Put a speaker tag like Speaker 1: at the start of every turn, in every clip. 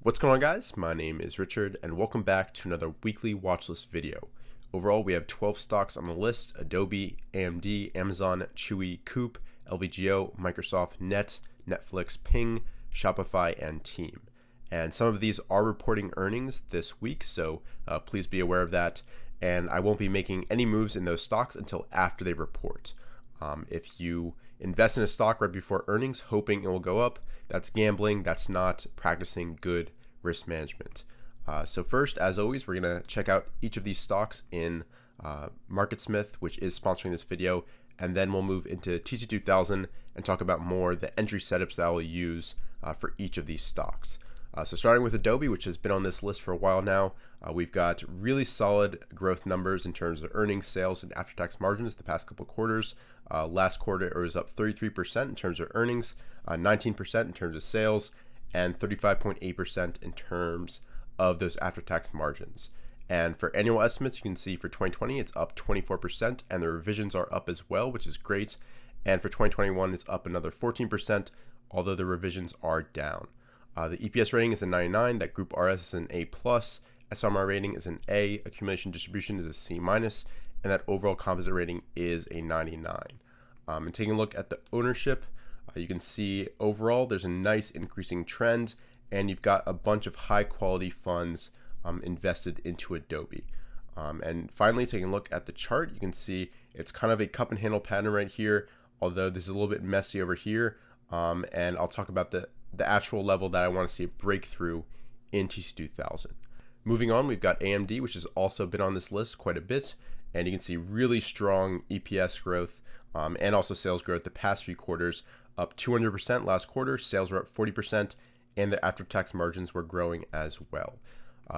Speaker 1: What's going on, guys? My name is Richard and welcome back to another weekly watchlist video. Overall, we have 12 stocks on the list: Adobe, AMD, Amazon, Chewy, Coop, LVGO, Microsoft, Netflix, Ping, Shopify, and Team. And some of these are reporting earnings this week, so please be aware of that. And I won't be making any moves in those stocks until after they report. If you invest in a stock right before earnings, hoping it will go up, that's gambling. That's not practicing good risk management. So first, as always, we're going to check out each of these stocks in Marketsmith, which is sponsoring this video, and then we'll move into TC2000 and talk about more the entry setups that I'll use for each of these stocks. So starting with Adobe, which has been on this list for a while now, we've got really solid growth numbers in terms of earnings, sales, and after-tax margins the past couple of quarters. Last quarter, it was up 33% in terms of earnings, 19% in terms of sales, and 35.8% in terms of those after-tax margins. And for annual estimates, you can see for 2020, it's up 24%, and the revisions are up as well, which is great. And for 2021, it's up another 14%, although the revisions are down. The EPS rating is a 99, that Group RS is an A+, SMR rating is an A, accumulation distribution is a C-, and that overall composite rating is a 99. And taking a look at the ownership, you can see overall there's a nice increasing trend, and you've got a bunch of high quality funds invested into Adobe. And finally, taking a look at the chart, you can see it's kind of a cup and handle pattern right here, although this is a little bit messy over here. And I'll talk about the actual level that I want to see a breakthrough in TC2000. Moving on, we've got AMD, which has also been on this list quite a bit, and you can see really strong EPS growth and also sales growth the past few quarters, up 200% last quarter, sales were up 40%, and the after-tax margins were growing as well.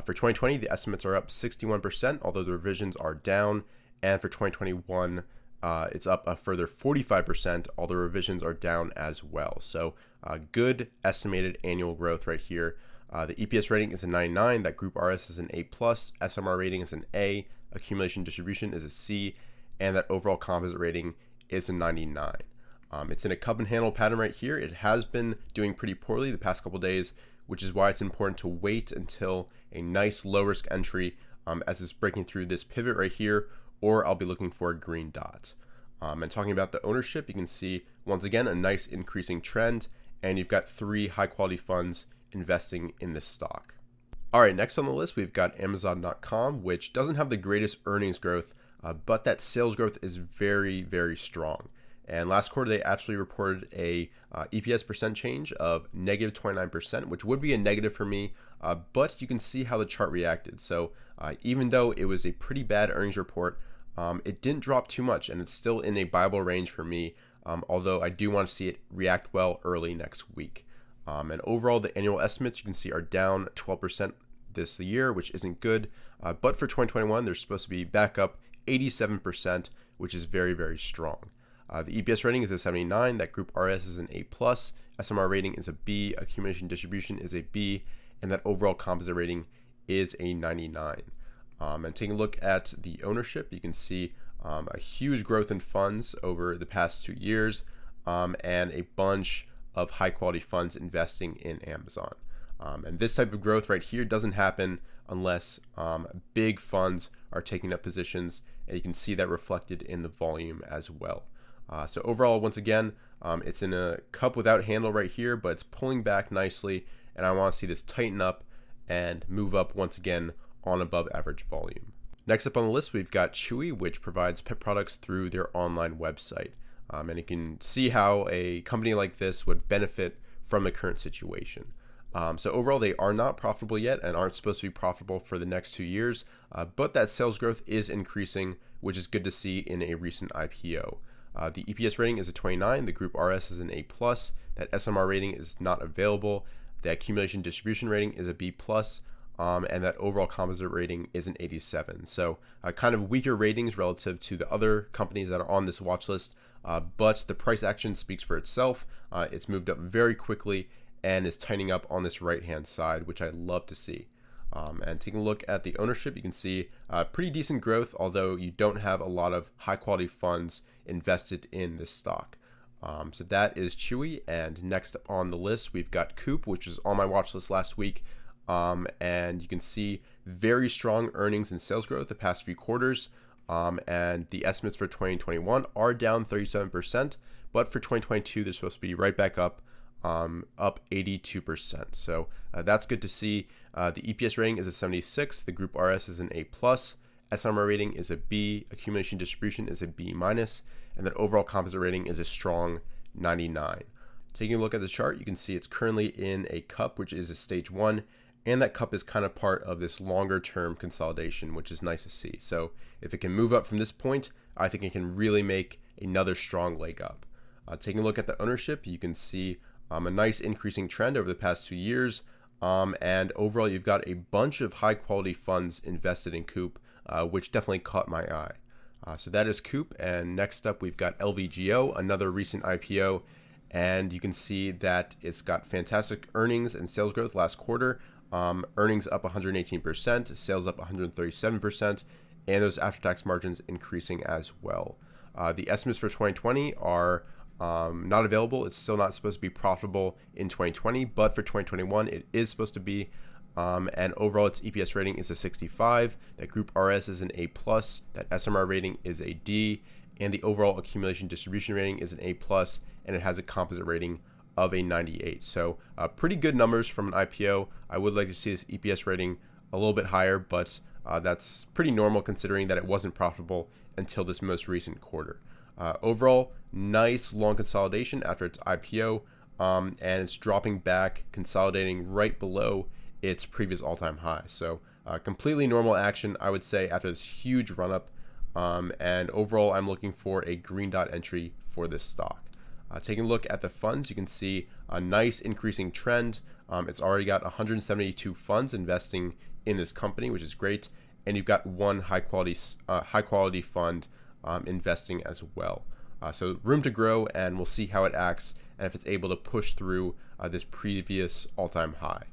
Speaker 1: For 2020, the estimates are up 61%, although the revisions are down, and for 2021, it's up a further 45%, although revisions are down as well. So good estimated annual growth right here. The EPS rating is a 99, that Group RS is an A+, SMR rating is an A, accumulation distribution is a C, and that overall composite rating is a 99. It's in a cup and handle pattern right here. It has been doing pretty poorly the past couple days, which is why it's important to wait until a nice low risk entry as it's breaking through this pivot right here, or I'll be looking for a green dot. And talking about the ownership, you can see once again a nice increasing trend, and you've got 3 high quality funds investing in this stock. All right, next on the list, we've got Amazon.com, which doesn't have the greatest earnings growth, but that sales growth is very, very strong. And last quarter, they actually reported a EPS percent change of negative 29%, which would be a negative for me, but you can see how the chart reacted. So even though it was a pretty bad earnings report, it didn't drop too much, and it's still in a viable range for me, although I do want to see it react well early next week. And overall, the annual estimates you can see are down 12% this year, which isn't good. But for 2021, they're supposed to be back up 87%, which is very, very strong. The EPS rating is a 79, that Group RS is an A+, SMR rating is a B, accumulation distribution is a B, and that overall composite rating is a 99. And taking a look at the ownership, you can see a huge growth in funds over the past 2 years, and a bunch of high quality funds investing in Amazon. And this type of growth right here doesn't happen unless big funds are taking up positions, and you can see that reflected in the volume as well. So overall, once again, it's in a cup without handle right here, but it's pulling back nicely, and I want to see this tighten up and move up once again on above average volume. Next up on the list, we've got Chewy, which provides pet products through their online website. And you can see how a company like this would benefit from the current situation. So overall, they are not profitable yet and aren't supposed to be profitable for the next 2 years, but that sales growth is increasing, which is good to see in a recent IPO. The EPS rating is a 29, the Group RS is an A+, that SMR rating is not available, the accumulation distribution rating is a B+, and that overall composite rating is an 87. So kind of weaker ratings relative to the other companies that are on this watch list, but the price action speaks for itself. It's moved up very quickly and is tightening up on this right-hand side, which I love to see. And taking a look at the ownership, you can see pretty decent growth, although you don't have a lot of high-quality funds invested in this stock. So that is Chewy. And next on the list, we've got Coop, which was on my watch list last week. and you can see very strong earnings and sales growth the past few quarters. And the estimates for 2021 are down 37%, but for 2022, they're supposed to be right back up 82%. So that's good to see. The EPS rating is a 76. The Group RS is an A+. SMR rating is a B. Accumulation distribution is a B-. And then overall composite rating is a strong 99. Taking a look at the chart, you can see it's currently in a cup, which is a stage 1. And that cup is kind of part of this longer term consolidation, which is nice to see. So if it can move up from this point, I think it can really make another strong leg up. Taking a look at the ownership, you can see a nice increasing trend over the past 2 years. And overall, you've got a bunch of high quality funds invested in Coop, which definitely caught my eye. So that is Coop. And next up, we've got LVGO, another recent IPO. And you can see that it's got fantastic earnings and sales growth last quarter. Earnings up 118%, sales up 137%, and those after-tax margins increasing as well. The estimates for 2020 are not available. It's still not supposed to be profitable in 2020, but for 2021, it is supposed to be. And overall, its EPS rating is a 65. That Group RS is an A+. That SMR rating is a D. And the overall accumulation distribution rating is an A+, and it has a composite rating of a 98. So pretty good numbers from an IPO. I would like to see this EPS rating a little bit higher, but that's pretty normal considering that it wasn't profitable until this most recent quarter. Overall, nice long consolidation after its IPO, and it's dropping back, consolidating right below its previous all-time high. So completely normal action, I would say, after this huge run-up. And overall, I'm looking for a green dot entry for this stock. Taking a look at the funds, you can see a nice increasing trend. It's already got 172 funds investing in this company, which is great. And you've got one high quality fund investing as well. So room to grow, and we'll see how it acts and if it's able to push through this previous all-time high.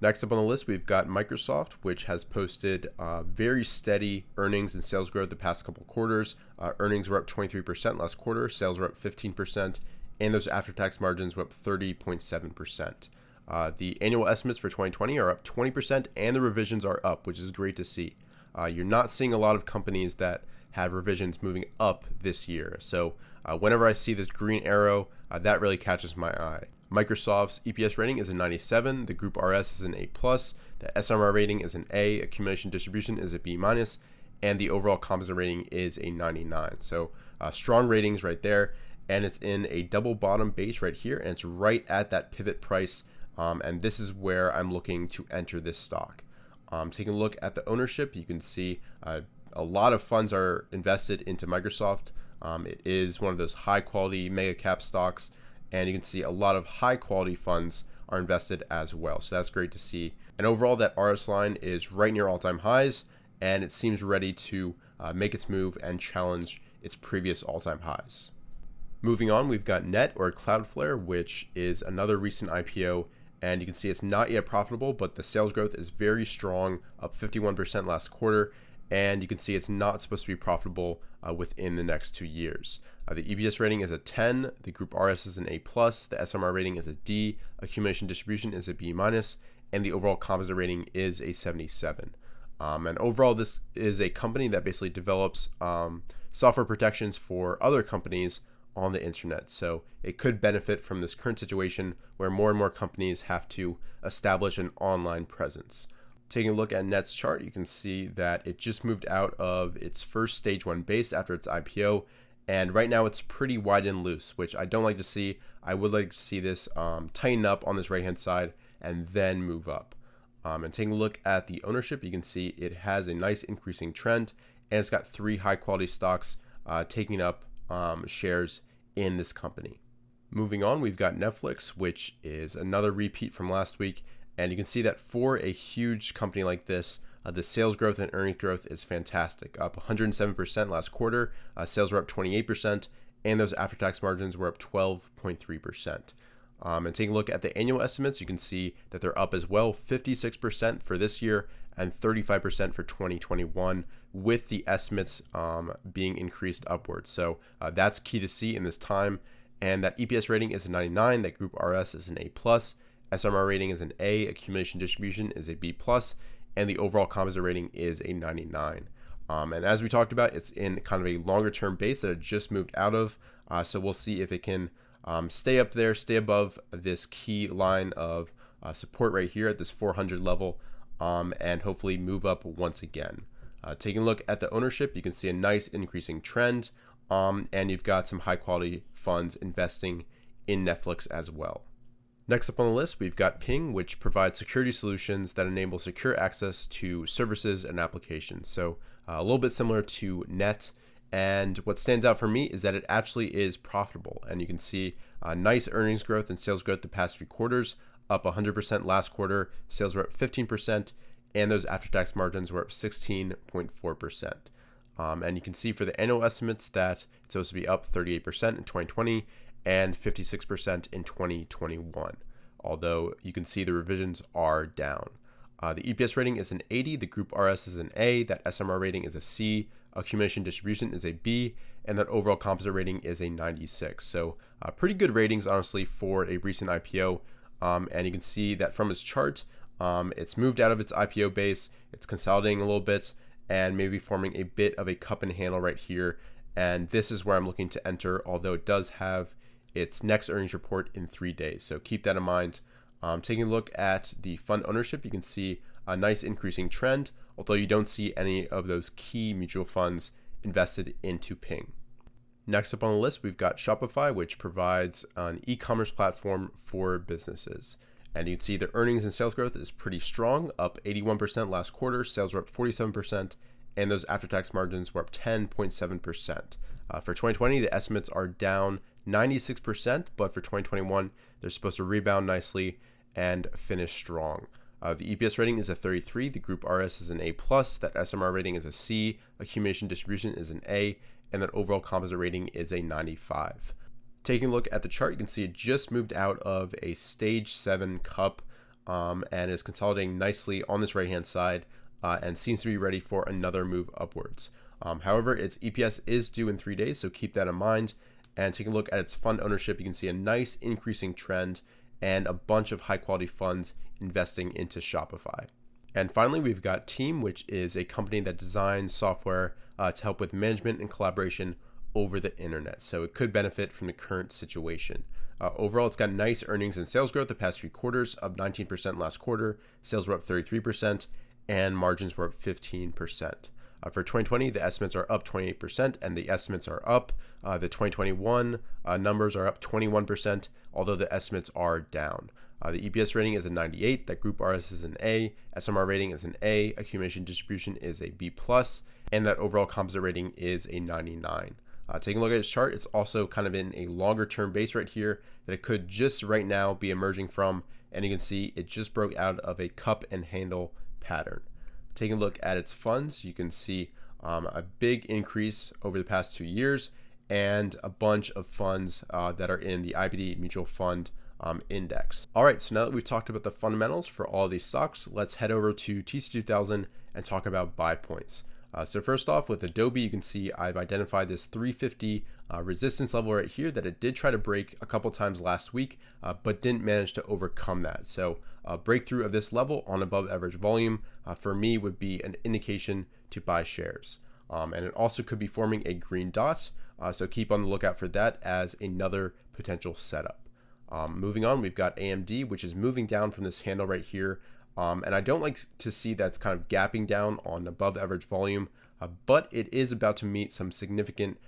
Speaker 1: Next up on the list, we've got Microsoft, which has posted very steady earnings and sales growth the past couple quarters. Earnings were up 23% last quarter, sales were up 15%, and those after-tax margins were up 30.7%. The annual estimates for 2020 are up 20%, and the revisions are up, which is great to see. You're not seeing a lot of companies that have revisions moving up this year. So whenever I see this green arrow, that really catches my eye. Microsoft's EPS rating is a 97. The Group RS is an A+. The SMR rating is an A. Accumulation distribution is a B-. And the overall composite rating is a 99. So strong ratings right there. And it's in a double bottom base right here. And it's right at that pivot price. And this is where I'm looking to enter this stock. Taking a look at the ownership, you can see a lot of funds are invested into Microsoft. It is one of those high quality mega cap stocks. And you can see a lot of high quality funds are invested as well. So that's great to see. And overall, that RS line is right near all-time highs, and it seems ready to make its move and challenge its previous all-time highs. Moving on, we've got Net, or Cloudflare, which is another recent IPO. And you can see it's not yet profitable, but the sales growth is very strong, up 51% last quarter. And you can see it's not supposed to be profitable within the next 2 years. The EPS rating is a 10, the Group RS is an A+, the SMR rating is a D, accumulation distribution is a B-, and the overall composite rating is a 77. And overall, this is a company that basically develops software protections for other companies on the internet. So it could benefit from this current situation where more and more companies have to establish an online presence. Taking a look at Net's chart, you can see that it just moved out of its first stage 1 base after its IPO. And right now it's pretty wide and loose, which I don't like to see. I would like to see this tighten up on this right-hand side and then move up. And taking a look at the ownership, you can see it has a nice increasing trend, and it's got 3 high-quality stocks taking up shares in this company. Moving on, we've got Netflix, which is another repeat from last week. And you can see that for a huge company like this, the sales growth and earnings growth is fantastic. Up 107% last quarter, sales were up 28%, and those after-tax margins were up 12.3%. And taking a look at the annual estimates, you can see that they're up as well, 56% for this year and 35% for 2021, with the estimates being increased upwards. So that's key to see in this time. And that EPS rating is a 99, that Group RS is an A+, SMR rating is an A, accumulation distribution is a B+, and the overall composite rating is a 99. And as we talked about, it's in kind of a longer term base that it just moved out of. So we'll see if it can stay up there, stay above this key line of support right here at this 400 level, and hopefully move up once again. Taking a look at the ownership, you can see a nice increasing trend, and you've got some high quality funds investing in Netflix as well. Next up on the list, we've got Ping, which provides security solutions that enable secure access to services and applications. So a little bit similar to Net. And what stands out for me is that it actually is profitable. And you can see nice earnings growth and sales growth the past few quarters, up 100% last quarter. Sales were up 15%, and those after-tax margins were up 16.4%. And you can see for the annual estimates that it's supposed to be up 38% in 2020 and 56% in 2021, although you can see the revisions are down. The EPS rating is an 80, the Group RS is an A, that SMR rating is a C, accumulation distribution is a B, and that overall composite rating is a 96. So pretty good ratings, honestly, for a recent IPO. And you can see that from its chart, it's moved out of its IPO base, it's consolidating a little bit, and maybe forming a bit of a cup and handle right here. And this is where I'm looking to enter, although it does have its next earnings report in 3 days. So keep that in mind. Taking a look at the fund ownership, you can see a nice increasing trend, although you don't see any of those key mutual funds invested into Ping. Next up on the list, we've got Shopify, which provides an e-commerce platform for businesses. And you can see the earnings and sales growth is pretty strong, up 81% last quarter, sales were up 47%, and those after-tax margins were up 10.7%. For 2020, the estimates are down 96%, but for 2021, they're supposed to rebound nicely and finish strong. The EPS rating is a 33, the Group RS is an A+, that SMR rating is a C, accumulation distribution is an A, and that overall composite rating is a 95. Taking a look at the chart, you can see it just moved out of a stage 7 cup and is consolidating nicely on this right hand side and seems to be ready for another move upwards. However, its EPS is due in 3 days, so keep that in mind. And taking a look at its fund ownership, you can see a nice increasing trend and a bunch of high quality funds investing into Shopify. And finally, we've got Team, which is a company that designs software to help with management and collaboration over the internet. So it could benefit from the current situation. Overall, it's got nice earnings and sales growth the past 3 quarters, up 19% last quarter. Sales were up 33%, and margins were up 15%. For 2020, the estimates are up 28%, and the estimates are up. The 2021 numbers are up 21%, although the estimates are down. The EPS rating is a 98, that Group RS is an A, SMR rating is an A, accumulation distribution is a B+, and that overall composite rating is a 99. Taking a look at its chart, it's also kind of in a longer term base right here that it could just right now be emerging from, and you can see it just broke out of a cup and handle pattern. Taking a look at its funds, you can see a big increase over the past 2 years and a bunch of funds that are in the IBD Mutual Fund Index. All right, so now that we've talked about the fundamentals for all these stocks, let's head over to TC2000 and talk about buy points. So first off, with Adobe, you can see I've identified this 350 resistance level right here that it did try to break a couple times last week, but didn't manage to overcome that. So a breakthrough of this level on above average volume for me would be an indication to buy shares. And it also could be forming a green dot, so keep on the lookout for that as another potential setup. Moving on, we've got AMD, which is moving down from this handle right here. And I don't like to see that's kind of gapping down on above average volume, but it is about to meet some significant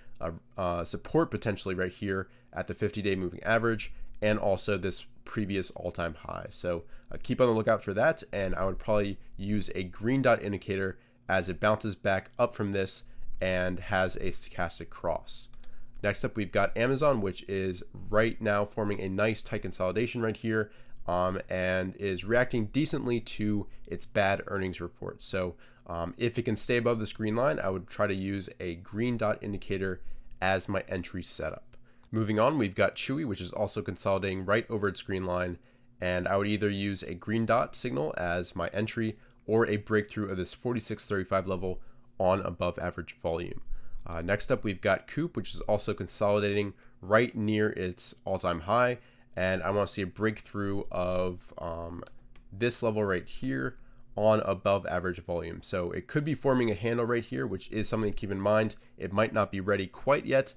Speaker 1: support potentially right here at the 50-day moving average and also this previous all-time high. So keep on the lookout for that, and I would probably use a green dot indicator as it bounces back up from this and has a stochastic cross. Next up, we've got Amazon, which is right now forming a nice tight consolidation right here. And is reacting decently to its bad earnings report. So if it can stay above this green line, I would try to use a green dot indicator as my entry setup. Moving on, we've got Chewy, which is also consolidating right over its green line. And I would either use a green dot signal as my entry or a breakthrough of this 46.35 level on above average volume. Next up, we've got Coop, which is also consolidating right near its all-time high. and I want to see a breakthrough of this level right here on above average volume. So it could be forming a handle right here, which is something to keep in mind. It might not be ready quite yet,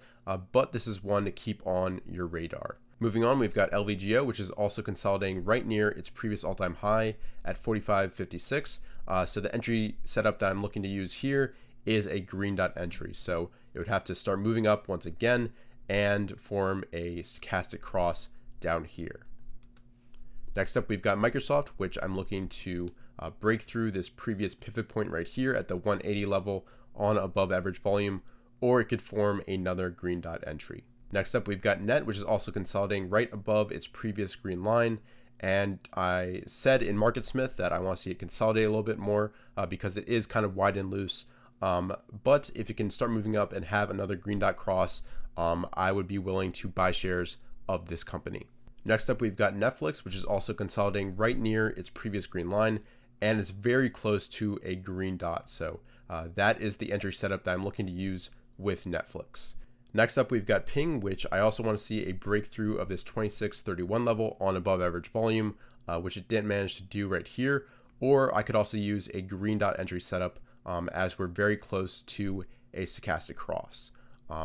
Speaker 1: but this is one to keep on your radar. Moving on, we've got LVGO, which is also consolidating right near its previous all-time high at 45.56. So the entry setup that I'm looking to use here is a green dot entry. So it would have to start moving up once again and form a stochastic cross down here. Next up, we've got Microsoft, which I'm looking to break through this previous pivot point right here at the 180 level on above average volume, or it could form another green dot entry. Next up, we've got Net, which is also consolidating right above its previous green line. And I said in Marketsmith that I want to see it consolidate a little bit more because it is kind of wide and loose. But if it can start moving up and have another green dot cross, I would be willing to buy shares of this company. Next up, we've got Netflix, which is also consolidating right near its previous green line, and it's very close to a green dot. So that is the entry setup that I'm looking to use with Netflix. Next up, we've got Ping, which I also want to see a breakthrough of this 26.31 level on above average volume, which it didn't manage to do right here. Or I could also use a green dot entry setup as we're very close to a stochastic cross.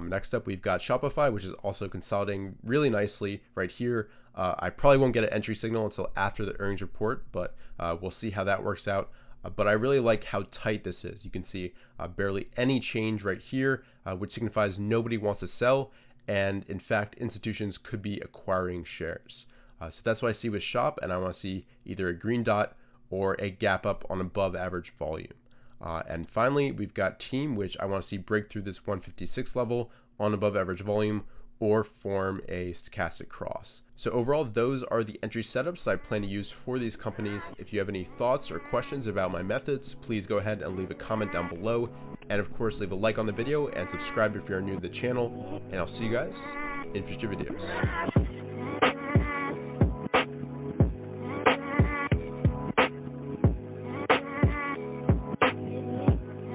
Speaker 1: Next up, we've got Shopify, which is also consolidating really nicely right here. I probably won't get an entry signal until after the earnings report, but we'll see how that works out. But I really like how tight this is. You can see barely any change right here, which signifies nobody wants to sell. And in fact, institutions could be acquiring shares. So that's what I see with Shop, and I want to see either a green dot or a gap up on above average volume. And finally, we've got Team, which I want to see break through this 156 level on above average volume or form a stochastic cross. So overall, those are the entry setups that I plan to use for these companies. If you have any thoughts or questions about my methods, please go ahead and leave a comment down below. And of course, leave a like on the video and subscribe if you're new to the channel. And I'll see you guys in future videos.